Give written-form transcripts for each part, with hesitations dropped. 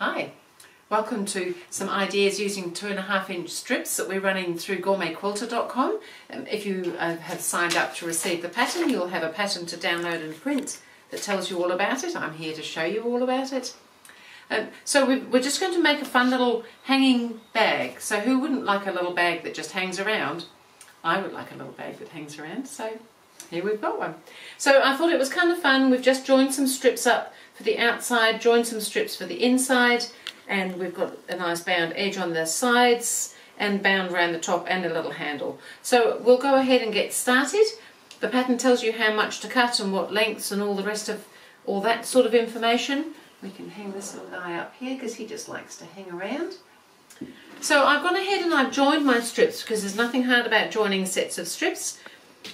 Hi, welcome to some ideas using 2.5-inch strips that we're running through GourmetQuilter.com. If you have signed up to receive the pattern, you'll have a pattern to download and print that tells you all about it. I'm here to show you all about it. So we're just going to make a fun little hanging bag. So who wouldn't like a little bag that just hangs around? I would like a little bag that hangs around, so here we've got one. So I thought it was kind of fun. We've just joined some strips up for the outside, joined some strips for the inside, and we've got a nice bound edge on the sides and bound around the top and a little handle. So we'll go ahead and get started. The pattern tells you how much to cut and what lengths and all the rest of all that sort of information. We can hang this little guy up here because he just likes to hang around. So I've gone ahead and I've joined my strips because there's nothing hard about joining sets of strips.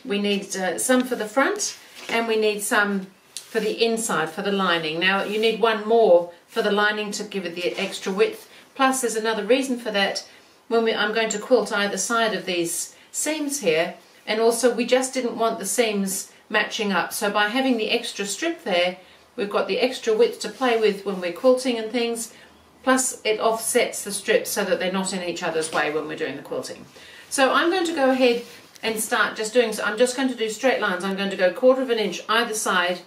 We need some for the front and we need some for the inside, for the lining. Now you need one more for the lining to give it the extra width. Plus there's another reason for that. I'm going to quilt either side of these seams here, and also we just didn't want the seams matching up. So by having the extra strip there, we've got the extra width to play with when we're quilting and things. Plus it offsets the strips so that they're not in each other's way when we're doing the quilting. So I'm going to go ahead and start just doing, so I'm just going to do straight lines. I'm going to go 1/4 inch either side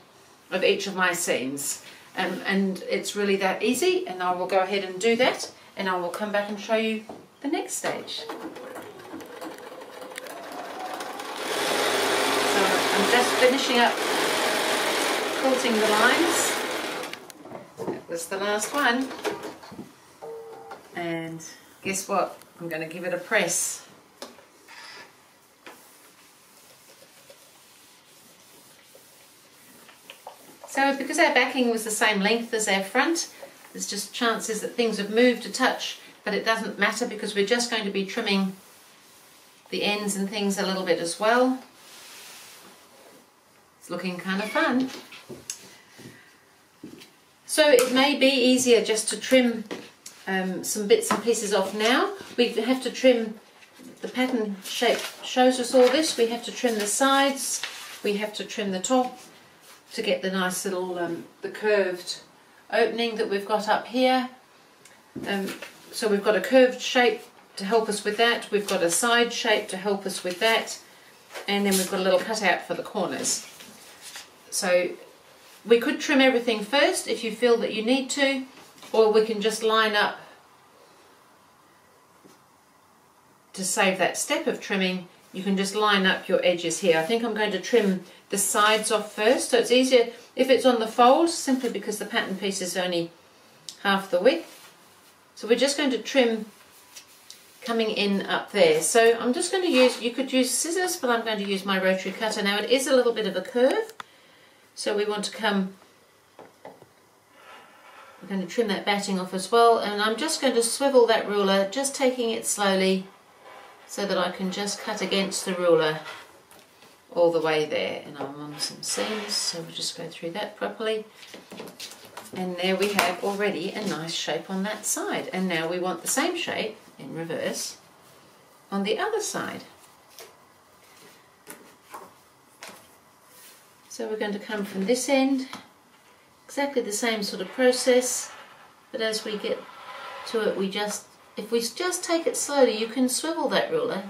of each of my seams, and it's really that easy, and I will go ahead and do that, and I will come back and show you the next stage. So I'm just finishing up quilting the lines. That was the last one, and guess what, I'm going to give it a press. So because our backing was the same length as our front, there's just chances that things have moved a touch, but it doesn't matter because we're just going to be trimming the ends and things a little bit as well. It's looking kind of fun. So it may be easier just to trim some bits and pieces off now. We have to trim, the pattern shape shows us all this, we have to trim the sides, we have to trim the top, to get the nice little the curved opening that we've got up here. So we've got a curved shape to help us with that, we've got a side shape to help us with that, and then we've got a little cutout for the corners. So we could trim everything first if you feel that you need to, or we can just line up to save that step of trimming. You can just line up your edges here. I think I'm going to trim the sides off first, so it's easier if it's on the fold, simply because the pattern piece is only half the width. So we're just going to trim coming in up there. So I'm just going to use, you could use scissors, but I'm going to use my rotary cutter. Now it is a little bit of a curve, so we want to come, I'm going to trim that batting off as well, and I'm just going to swivel that ruler, just taking it slowly, so that I can just cut against the ruler all the way there. And I'm on some seams, so we'll just go through that properly. And there we have already a nice shape on that side. And now we want the same shape in reverse on the other side. So we're going to come from this end, exactly the same sort of process, but as we get to it, we just, if we just take it slowly, you can swivel that ruler.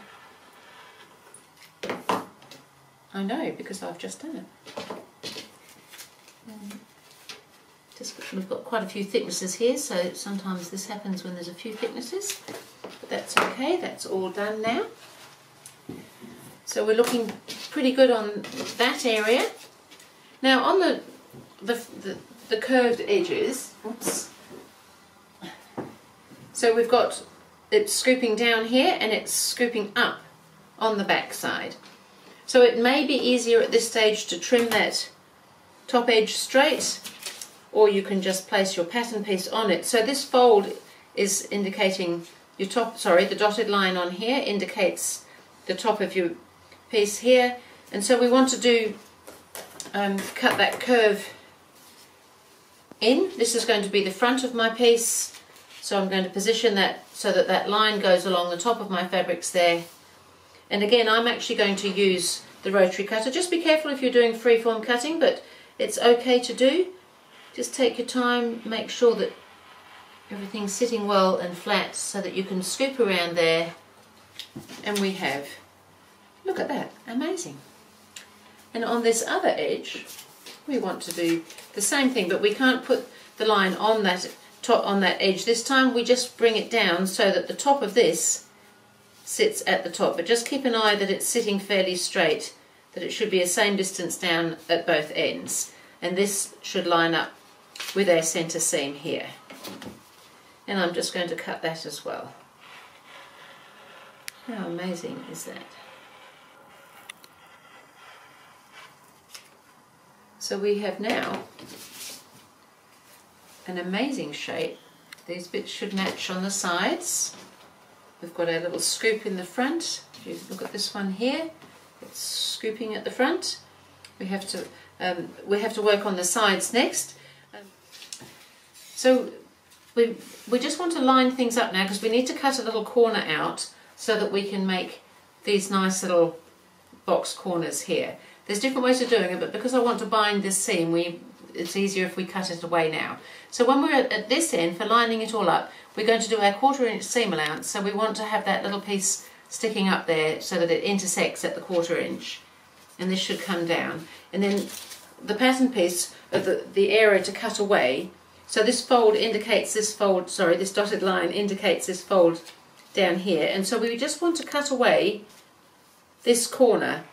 I know, because I've just done it. We've got quite a few thicknesses here, so sometimes this happens when there's a few thicknesses, but that's okay, that's all done now. So we're looking pretty good on that area. Now on the curved edges, oops. So we've got it scooping down here and it's scooping up on the back side. So it may be easier at this stage to trim that top edge straight, or you can just place your pattern piece on it. So this fold is indicating your top, sorry, the dotted line on here indicates the top of your piece here. And so we want to do, cut that curve in. This is going to be the front of my piece. So I'm going to position that so that that line goes along the top of my fabrics there. And again, I'm actually going to use the rotary cutter. Just be careful if you're doing freeform cutting, but it's okay to do. Just take your time, make sure that everything's sitting well and flat so that you can scoop around there, and we have, look at that, amazing. And on this other edge we want to do the same thing, but we can't put the line on that edge this time. We just bring it down so that the top of this sits at the top, but just keep an eye that it's sitting fairly straight, that it should be the same distance down at both ends, and this should line up with our centre seam here. And I'm just going to cut that as well. How amazing is that? So we have now an amazing shape. These bits should match on the sides. We've got our little scoop in the front. If you look at this one here, it's scooping at the front. We have to work on the sides next. So we just want to line things up now, because we need to cut a little corner out so that we can make these nice little box corners here. There's different ways of doing it, but because I want to bind this seam, it's easier if we cut it away now. So when we're at this end, for lining it all up, we're going to do our 1/4 inch seam allowance. So we want to have that little piece sticking up there so that it intersects at the 1/4 inch. And this should come down. And then the pattern piece of the area to cut away, so this fold indicates this fold, sorry, this dotted line indicates this fold down here. And so we just want to cut away this corner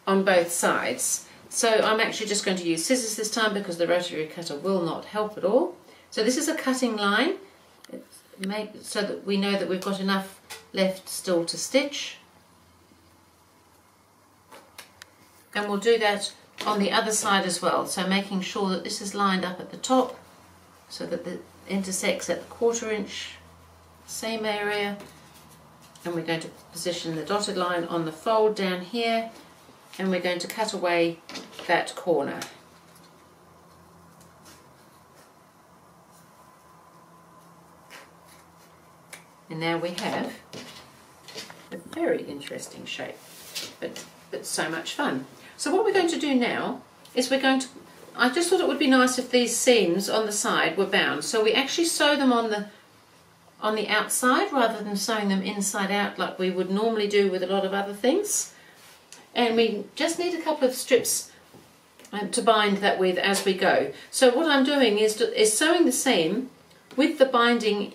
on both sides. So I'm actually just going to use scissors this time, because the rotary cutter will not help at all. So this is a cutting line, so that we know that we've got enough left still to stitch. And we'll do that on the other side as well, so making sure that this is lined up at the top so that it intersects at the 1/4 inch seam area. And we're going to position the dotted line on the fold down here, and we're going to cut away that corner. And now we have a very interesting shape, but so much fun. So what we're going to do now is I just thought it would be nice if these seams on the side were bound, so we actually sew them on the outside rather than sewing them inside out like we would normally do with a lot of other things. And we just need a couple of strips to bind that with as we go. So what I'm doing is sewing the seam with the binding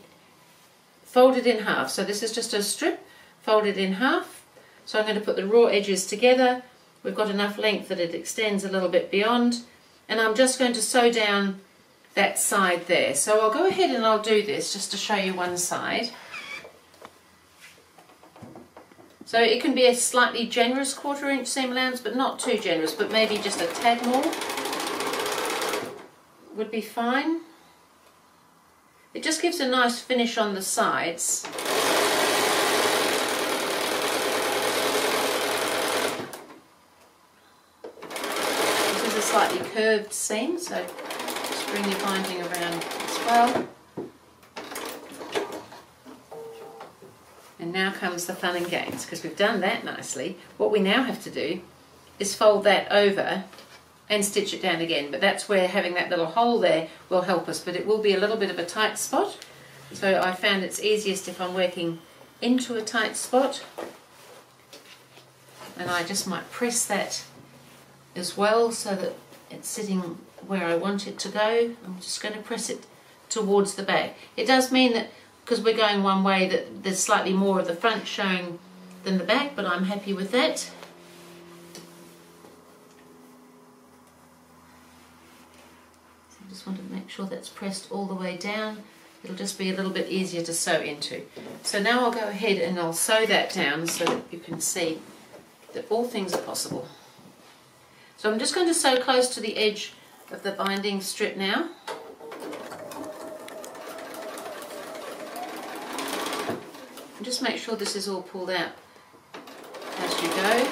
folded in half. So this is just a strip folded in half. So I'm going to put the raw edges together. We've got enough length that it extends a little bit beyond, and I'm just going to sew down that side there. So I'll go ahead and I'll do this just to show you one side. So it can be a slightly generous 1/4 inch seam allowance, but not too generous, but maybe just a tad more would be fine. It just gives a nice finish on the sides. This is a slightly curved seam, so just bring your binding around as well. And now comes the fun and games, because we've done that nicely. What we now have to do is fold that over and stitch it down again, but that's where having that little hole there will help us, but it will be a little bit of a tight spot. So I found it's easiest if I'm working into a tight spot, and I just might press that as well so that it's sitting where I want it to go. I'm just going to press it towards the back. It does mean that because we're going one way that there's slightly more of the front showing than the back, but I'm happy with that. So I just want to make sure that's pressed all the way down. It'll just be a little bit easier to sew into. So now I'll go ahead and I'll sew that down so that you can see that all things are possible. So I'm just going to sew close to the edge of the binding strip now. And just make sure this is all pulled out as you go.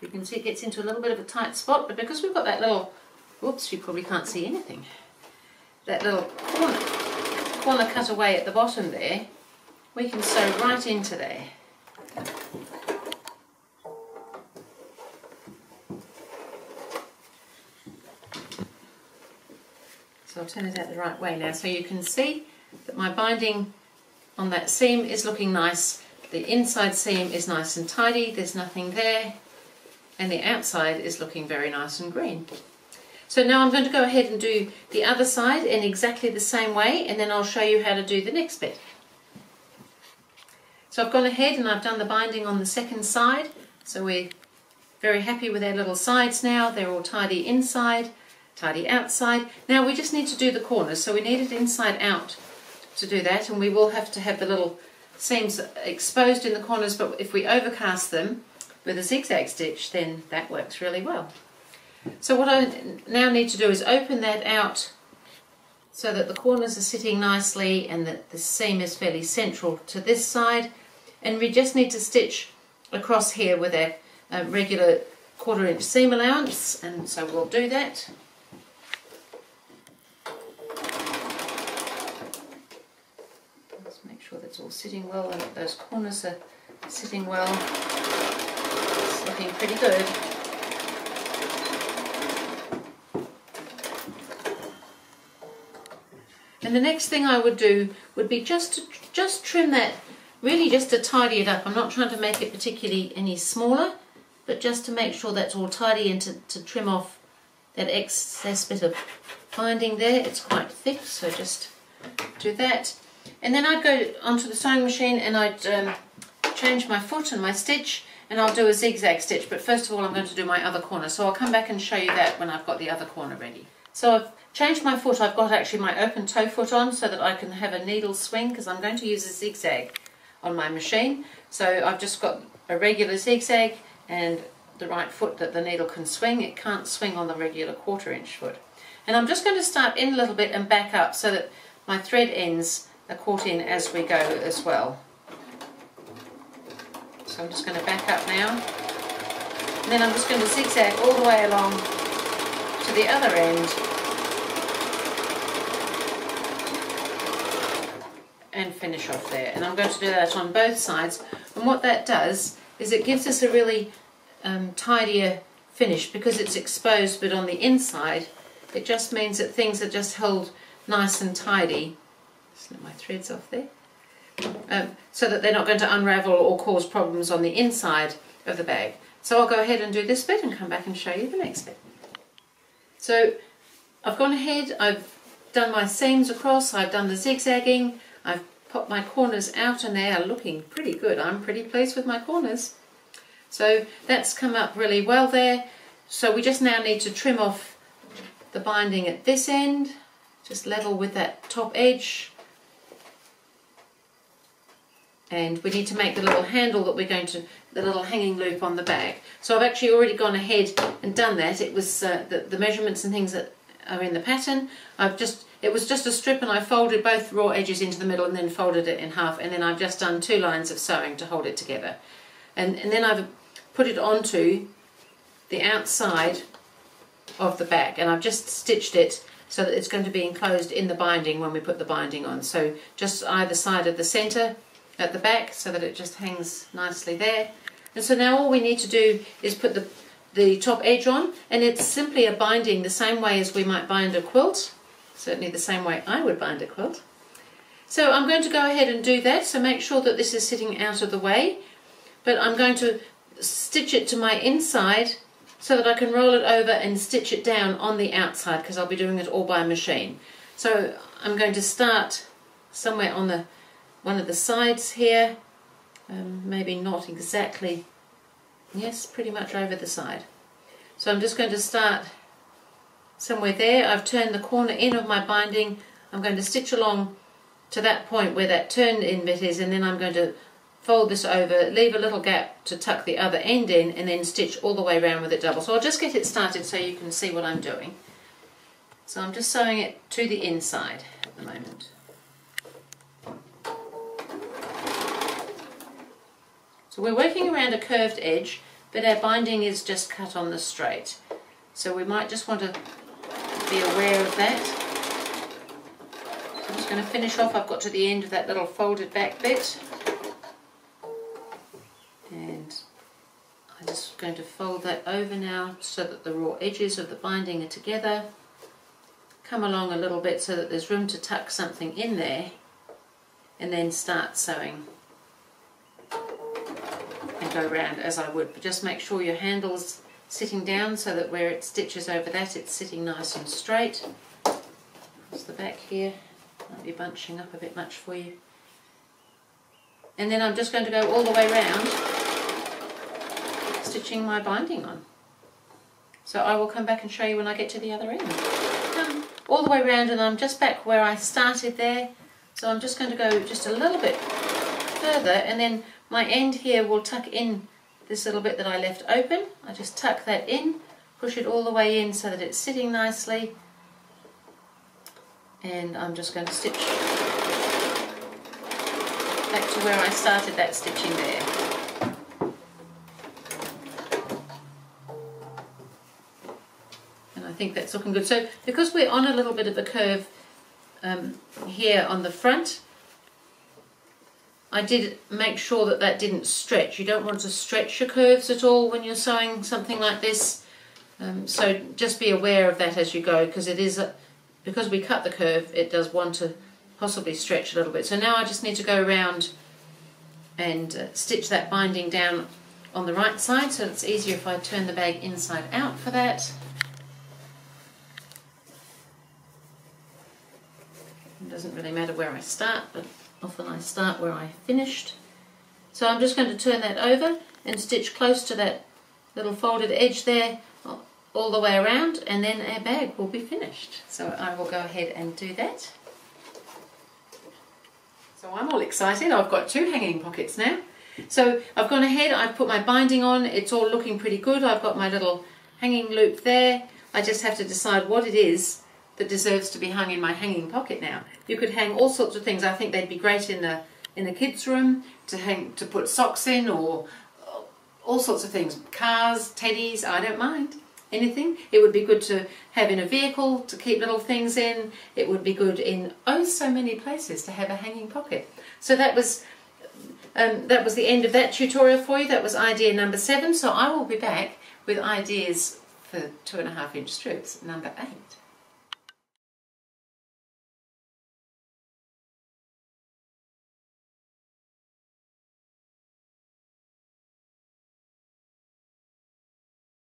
You can see it gets into a little bit of a tight spot, but because we've got that little, whoops, you probably can't see anything, that little corner cut away at the bottom there, we can sew right into there. So I'll turn it out the right way now so you can see that my binding on that seam is looking nice. The inside seam is nice and tidy, there's nothing there, and the outside is looking very nice and green. So now I'm going to go ahead and do the other side in exactly the same way, and then I'll show you how to do the next bit. So I've gone ahead and I've done the binding on the second side, so we're very happy with our little sides now. They're all tidy inside, tidy outside. Now we just need to do the corners, so we need it inside out to do that, and we will have to have the little seams exposed in the corners, but if we overcast them with a zigzag stitch, then that works really well. So what I now need to do is open that out so that the corners are sitting nicely and that the seam is fairly central to this side, and we just need to stitch across here with a regular 1/4 inch seam allowance, and so we'll do that. That's all sitting well and those corners are sitting well. It's looking pretty good. And the next thing I would do would be just trim that, really just to tidy it up. I'm not trying to make it particularly any smaller, but just to make sure that's all tidy and to trim off that excess bit of binding there. It's quite thick, so just do that. And then I'd go onto the sewing machine and I'd change my foot and my stitch, and I'll do a zigzag stitch, but first of all I'm going to do my other corner, so I'll come back and show you that when I've got the other corner ready. So I've changed my foot. I've got actually my open toe foot on so that I can have a needle swing, because I'm going to use a zigzag on my machine. So I've just got a regular zigzag and the right foot that the needle can swing. It can't swing on the regular 1/4 inch foot. And I'm just going to start in a little bit and back up so that my thread ends are caught in as we go as well. So I'm just going to back up now, and then I'm just going to zigzag all the way along to the other end and finish off there. And I'm going to do that on both sides, and what that does is it gives us a really tidier finish because it's exposed, but on the inside it just means that things are just held nice and tidy. Snip my threads off there, so that they're not going to unravel or cause problems on the inside of the bag. So I'll go ahead and do this bit and come back and show you the next bit. So I've gone ahead, I've done my seams across, I've done the zigzagging, I've popped my corners out, and they are looking pretty good. I'm pretty pleased with my corners. So that's come up really well there. So we just now need to trim off the binding at this end, just level with that top edge. And we need to make the little handle that we're going to, the little hanging loop on the bag. So I've actually already gone ahead and done that. It was the measurements and things that are in the pattern. It was just a strip, and I folded both raw edges into the middle and then folded it in half, and then I've just done 2 lines of sewing to hold it together. And then I've put it onto the outside of the bag, and I've just stitched it so that it's going to be enclosed in the binding when we put the binding on. So just either side of the centre at the back, so that it just hangs nicely there. And so now all we need to do is put the top edge on, and it's simply a binding the same way as we might bind a quilt, certainly the same way I would bind a quilt. So I'm going to go ahead and do that, so make sure that this is sitting out of the way, but I'm going to stitch it to my inside so that I can roll it over and stitch it down on the outside, because I'll be doing it all by machine. So I'm going to start somewhere on one of the sides here, maybe not exactly, yes, pretty much over the side. So I'm just going to start somewhere there. I've turned the corner in of my binding. I'm going to stitch along to that point where that turned in bit is, and then I'm going to fold this over, leave a little gap to tuck the other end in, and then stitch all the way around with it double. So I'll just get it started so you can see what I'm doing. So I'm just sewing it to the inside at the moment. So we're working around a curved edge, but our binding is just cut on the straight. So we might just want to be aware of that. So I'm just going to finish off. I've got to the end of that little folded back bit, and I'm just going to fold that over now so that the raw edges of the binding are together. Come along a little bit so that there's room to tuck something in there, and then start sewing and go round as I would. But just make sure your handle's sitting down so that where it stitches over that, it's sitting nice and straight. There's the back here. Might be bunching up a bit much for you. And then I'm just going to go all the way round, stitching my binding on. So I will come back and show you when I get to the other end. All the way around, and I'm just back where I started there. So I'm just going to go just a little bit further, and then my end here will tuck in this little bit that I left open. I just tuck that in, push it all the way in so that it's sitting nicely, and I'm just going to stitch back to where I started that stitching there. And I think that's looking good. So because we're on a little bit of a curve here on the front, I did make sure that that didn't stretch. You don't want to stretch your curves at all when you're sewing something like this. So just be aware of that as you go, because it is because we cut the curve, it does want to possibly stretch a little bit. So now I just need to go around and stitch that binding down on the right side, so it's easier if I turn the bag inside out for that. It doesn't really matter where I start, but often I start where I finished. So I'm just going to turn that over and stitch close to that little folded edge there all the way around, and then our bag will be finished. So I will go ahead and do that. So I'm all excited. I've got 2 hanging pockets now. So I've gone ahead, I've put my binding on, it's all looking pretty good. I've got my little hanging loop there. I just have to decide what it is that deserves to be hung in my hanging pocket now. You could hang all sorts of things. I think they'd be great in the kids' room to put socks in, or all sorts of things. Cars, teddies, I don't mind. Anything. It would be good to have in a vehicle to keep little things in. It would be good in oh so many places to have a hanging pocket. So that was the end of that tutorial for you. That was idea number 7. So I will be back with ideas for 2.5-inch strips number 8.